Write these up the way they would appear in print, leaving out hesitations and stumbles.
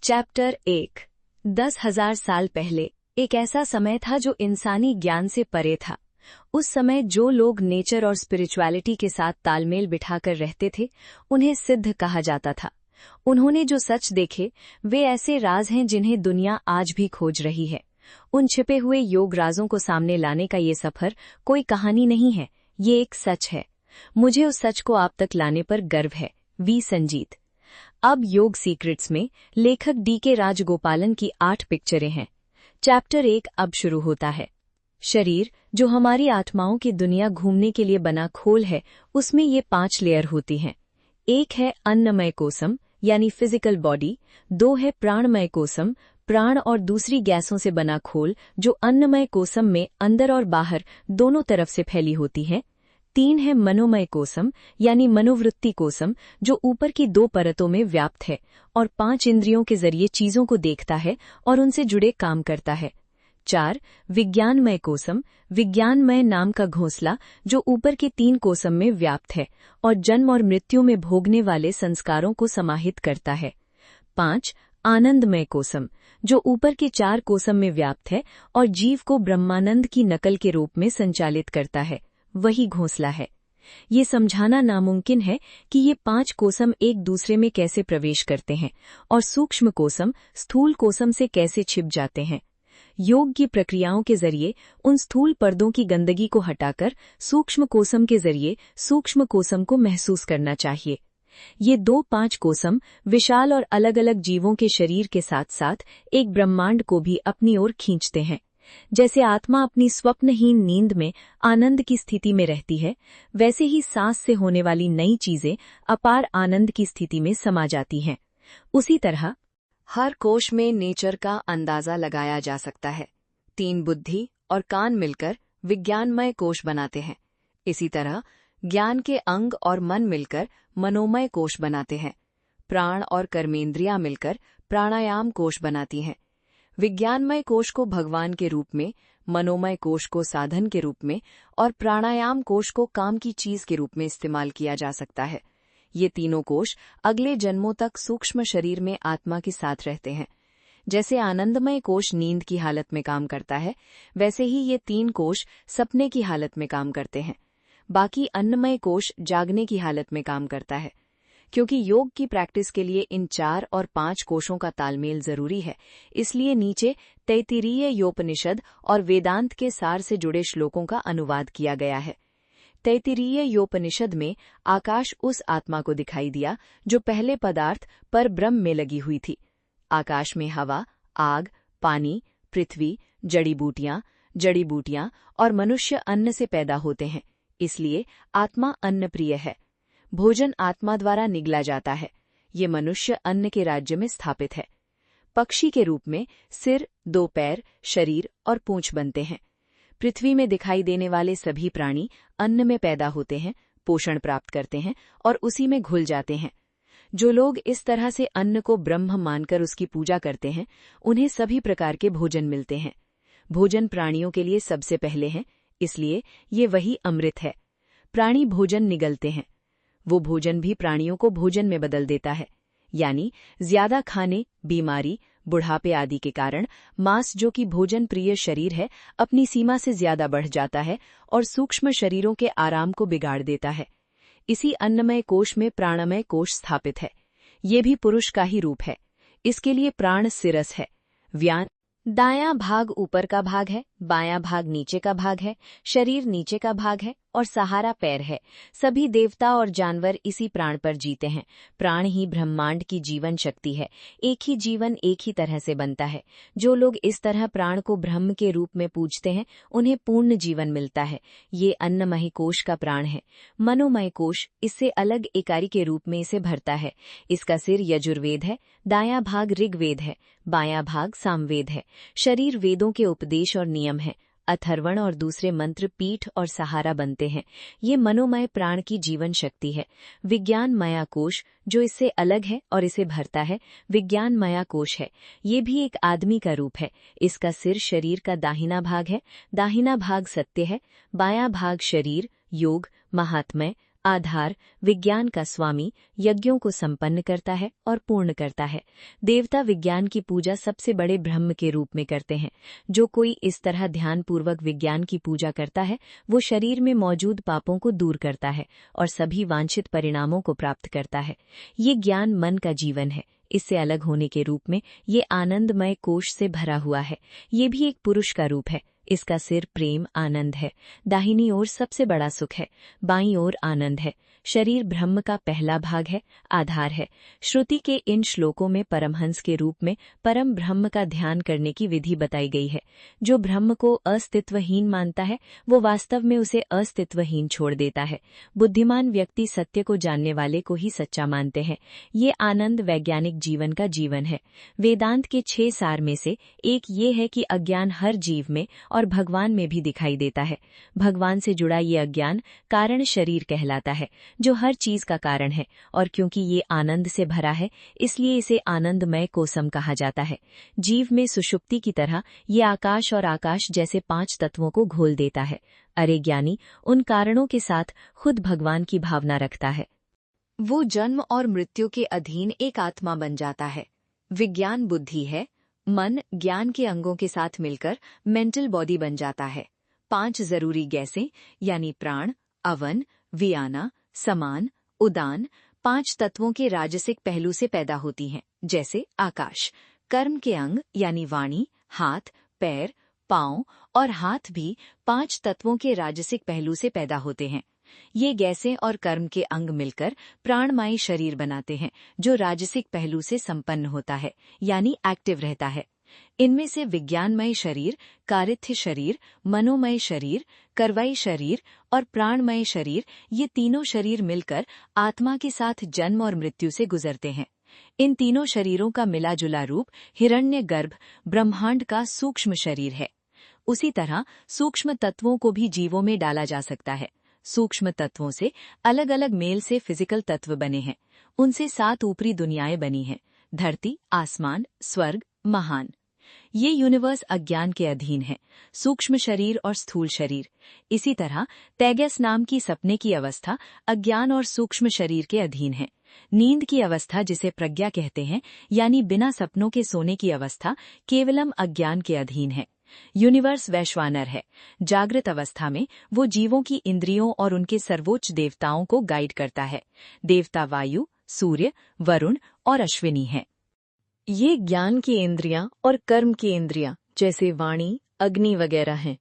Chapter 1। 10,000 साल पहले एक ऐसा समय था जो इंसानी ज्ञान से परे था। उस समय जो लोग नेचर और स्पिरिचुअलिटी के साथ तालमेल बिठाकर रहते थे, उन्हें सिद्ध कहा जाता था। उन्होंने जो सच देखे वे ऐसे राज हैं जिन्हें दुनिया आज भी खोज रही है। उन छिपे हुए योग राजों को सामने लाने का ये सफर कोई कहानी नहीं है, ये एक सच है। मुझे उस सच को आप तक लाने पर गर्व है। वी संजीत। अब योग सीक्रेट्स में लेखक डी.के. राजगोपालन की 8 पिक्चरें हैं। चैप्टर 1 अब शुरू होता है। शरीर, जो हमारी आत्माओं की दुनिया घूमने के लिए बना खोल है, उसमें ये 5 लेयर होती हैं। एक है अन्नमय कोसम यानी फिजिकल बॉडी, 2 है प्राणमय कोसम, प्राण और दूसरी गैसों से बना खोल जो अन्नमय कोसम में अंदर और बाहर दोनों तरफ से फैली होती है, 3 है मनोमय कोसम यानी मनोवृत्ति कोसम जो ऊपर की 2 परतों में व्याप्त है और 5 इंद्रियों के जरिए चीजों को देखता है और उनसे जुड़े काम करता है। 4 विज्ञानमय कोसम, विज्ञानमय नाम का घोंसला जो ऊपर के 3 कोसम में व्याप्त है और जन्म और मृत्यु में भोगने वाले संस्कारों को समाहित करता है। 5 आनंदमय कोसम जो ऊपर के 4 कोसम में व्याप्त है और जीव को ब्रह्मानंद की नकल के रूप में संचालित करता है, वही घोंसला है। ये समझाना नामुमकिन है कि ये 5 कोसम एक दूसरे में कैसे प्रवेश करते हैं और सूक्ष्म कोसम स्थूल कोसम से कैसे छिप जाते हैं। योग की प्रक्रियाओं के जरिए उन स्थूल पर्दों की गंदगी को हटाकर सूक्ष्म कोसम के जरिए सूक्ष्म कोसम को महसूस करना चाहिए। ये 2-5 कोसम विशाल और अलग अलग जीवों के शरीर के साथ साथ एक ब्रह्मांड को भी अपनी ओर खींचते हैं। जैसे आत्मा अपनी स्वप्नहीन नींद में आनंद की स्थिति में रहती है, वैसे ही सांस से होने वाली नई चीजें अपार आनंद की स्थिति में समा जाती हैं। उसी तरह हर कोश में नेचर का अंदाजा लगाया जा सकता है। 3 बुद्धि और कान मिलकर विज्ञानमय कोश बनाते हैं। इसी तरह ज्ञान के अंग और मन मिलकर मनोमय कोश बनाते हैं। प्राण और कर्मेंद्रियां मिलकर प्राणायाम कोश बनाती हैं। विज्ञानमय कोश को भगवान के रूप में, मनोमय कोश को साधन के रूप में और प्राणायाम कोश को काम की चीज के रूप में इस्तेमाल किया जा सकता है। ये तीनों कोश अगले जन्मों तक सूक्ष्म शरीर में आत्मा के साथ रहते हैं। जैसे आनंदमय कोश नींद की हालत में काम करता है, वैसे ही ये 3 कोश सपने की हालत में काम करते हैं। बाकी अन्नमय कोश जागने की हालत में काम करता है। क्योंकि योग की प्रैक्टिस के लिए इन 4 और 5 कोशों का तालमेल जरूरी है, इसलिए नीचे तैत्तिरीय योपनिषद और वेदांत के सार से जुड़े श्लोकों का अनुवाद किया गया है। तैत्तिरीय योपनिषद में आकाश उस आत्मा को दिखाई दिया जो पहले पदार्थ पर ब्रह्म में लगी हुई थी। आकाश में हवा, आग, पानी, पृथ्वी, जड़ी बूटियां और मनुष्य अन्न से पैदा होते हैं, इसलिए आत्मा अन्नप्रिय है। भोजन आत्मा द्वारा निगला जाता है। ये मनुष्य अन्न के राज्य में स्थापित है। पक्षी के रूप में सिर, 2 पैर, शरीर और पूंछ बनते हैं। पृथ्वी में दिखाई देने वाले सभी प्राणी अन्न में पैदा होते हैं, पोषण प्राप्त करते हैं और उसी में घुल जाते हैं। जो लोग इस तरह से अन्न को ब्रह्म मानकर उसकी पूजा करते हैं, उन्हें सभी प्रकार के भोजन मिलते हैं। भोजन प्राणियों के लिए सबसे पहले है, इसलिए ये वही अमृत है। प्राणी भोजन निगलते हैं, वो भोजन भी प्राणियों को भोजन में बदल देता है। यानी ज्यादा खाने, बीमारी, बुढ़ापे आदि के कारण मांस, जो कि भोजन प्रिय शरीर है, अपनी सीमा से ज्यादा बढ़ जाता है और सूक्ष्म शरीरों के आराम को बिगाड़ देता है। इसी अन्नमय कोश में प्राणमय कोश स्थापित है। ये भी पुरुष का ही रूप है। इसके लिए प्राण सिरस है। व्यान दायां भाग ऊपर का भाग है, बायां भाग नीचे का भाग है, शरीर नीचे का भाग है और सहारा पैर है। सभी देवता और जानवर इसी प्राण पर जीते हैं। प्राण ही ब्रह्मांड की जीवन शक्ति है। एक ही जीवन एक ही तरह से बनता है। जो लोग इस तरह प्राण को ब्रह्म के रूप में पूजते हैं, उन्हें पूर्ण जीवन मिलता है। ये अन्नमय कोश का प्राण है। मनोमय कोश इससे अलग इकाई के रूप में इसे भरता है। इसका सिर यजुर्वेद है, दायां भाग ऋग्वेद है, बायां भाग सामवेद है। शरीर वेदों के उपदेश और नियम है। अथर्वण और दूसरे मंत्र पीठ और सहारा बनते हैं। ये मनोमय प्राण की जीवन शक्ति है। विज्ञान माया कोश जो इससे अलग है और इसे भरता है, विज्ञान माया कोश है। ये भी एक आदमी का रूप है। इसका सिर शरीर का दाहिना भाग है, दाहिना भाग सत्य है, बायां भाग शरीर, योग, महात्म्य, आधार, विज्ञान का स्वामी, यज्ञों को संपन्न करता है और पूर्ण करता है। देवता विज्ञान की पूजा सबसे बड़े ब्रह्म के रूप में करते हैं। जो कोई इस तरह ध्यानपूर्वक विज्ञान की पूजा करता है, वो शरीर में मौजूद पापों को दूर करता है और सभी वांछित परिणामों को प्राप्त करता है। ये ज्ञान मन का जीवन है। इससे अलग होने के रूप में ये आनंदमय कोश से भरा हुआ है। ये भी एक पुरुष का रूप है। इसका सिर प्रेम आनंद है। दाहिनी ओर सबसे बड़ा सुख है। बाईं ओर आनंद है। शरीर ब्रह्म का पहला भाग है, आधार है। श्रुति के इन श्लोकों में परमहंस के रूप में परम ब्रह्म का ध्यान करने की विधि बताई गई है। जो ब्रह्म को अस्तित्वहीन मानता है, वो वास्तव में उसे अस्तित्वहीन छोड़ देता है। बुद्धिमान व्यक्ति सत्य को जानने वाले को ही सच्चा मानते हैं। ये आनंद वैज्ञानिक जीवन का जीवन है। वेदांत के 6 सार में से एक ये है कि अज्ञान हर जीव में और भगवान में भी दिखाई देता है। भगवान से जुड़ा ये अज्ञान कारण शरीर कहलाता है, जो हर चीज का कारण है, और क्योंकि ये आनंद से भरा है, इसलिए इसे आनंदमय कोसम कहा जाता है। जीव में सुषुप्ति की तरह ये आकाश और आकाश जैसे 5 तत्वों को घोल देता है। अरे ज्ञानी उन कारणों के साथ खुद भगवान की भावना रखता है। वो जन्म और मृत्यु के अधीन एक आत्मा बन जाता है। विज्ञान बुद्धि है। मन ज्ञान के अंगों के साथ मिलकर मेंटल बॉडी बन जाता है। 5 जरूरी गैसें यानी प्राण, अवन, वियाना, समान, उदान 5 तत्वों के राजसिक पहलू से पैदा होती हैं, जैसे आकाश। कर्म के अंग यानी वाणी, हाथ, पैर, पांव और हाथ भी 5 तत्वों के राजसिक पहलू से पैदा होते हैं। ये गैसें और कर्म के अंग मिलकर प्राणमयी शरीर बनाते हैं, जो राजसिक पहलू से संपन्न होता है, यानी एक्टिव रहता है। इनमें से विज्ञानमय शरीर, कारिथ्य शरीर, मनोमय शरीर, करवाई शरीर और प्राणमय शरीर, ये तीनों शरीर मिलकर आत्मा के साथ जन्म और मृत्यु से गुजरते हैं। इन तीनों शरीरों का मिला जुला रूप हिरण्यगर्भ ब्रह्मांड का सूक्ष्म शरीर है। उसी तरह सूक्ष्म तत्वों को भी जीवों में डाला जा सकता है। सूक्ष्म तत्वों से अलग अलग मेल से फिजिकल तत्व बने हैं। उनसे 7 ऊपरी दुनियाएं बनी हैं: धरती, आसमान, स्वर्ग, महान। ये यूनिवर्स अज्ञान के अधीन है, सूक्ष्म शरीर और स्थूल शरीर। इसी तरह तेजस नाम की सपने की अवस्था अज्ञान और सूक्ष्म शरीर के अधीन है। नींद की अवस्था, जिसे प्रज्ञा कहते हैं, यानी बिना सपनों के सोने की अवस्था, केवलम अज्ञान के अधीन है। यूनिवर्स वैश्वानर है। जागृत अवस्था में वो जीवों की इंद्रियों और उनके सर्वोच्च देवताओं को गाइड करता है। देवता वायु, सूर्य, वरुण और अश्विनी हैं। ये ज्ञान की इंद्रियां और कर्म की इंद्रियां जैसे वाणी, अग्नि वगैरह हैं,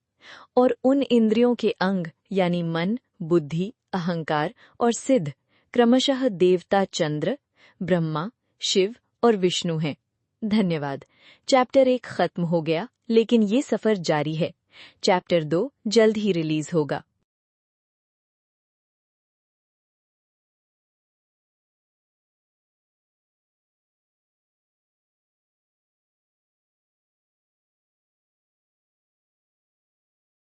और उन इंद्रियों के अंग यानी मन, बुद्धि, अहंकार और सिद्ध क्रमशः देवता चंद्र, ब्रह्मा, शिव और विष्णु हैं। धन्यवाद। चैप्टर 1 खत्म हो गया, लेकिन ये सफर जारी है। चैप्टर 2 जल्द ही रिलीज होगा।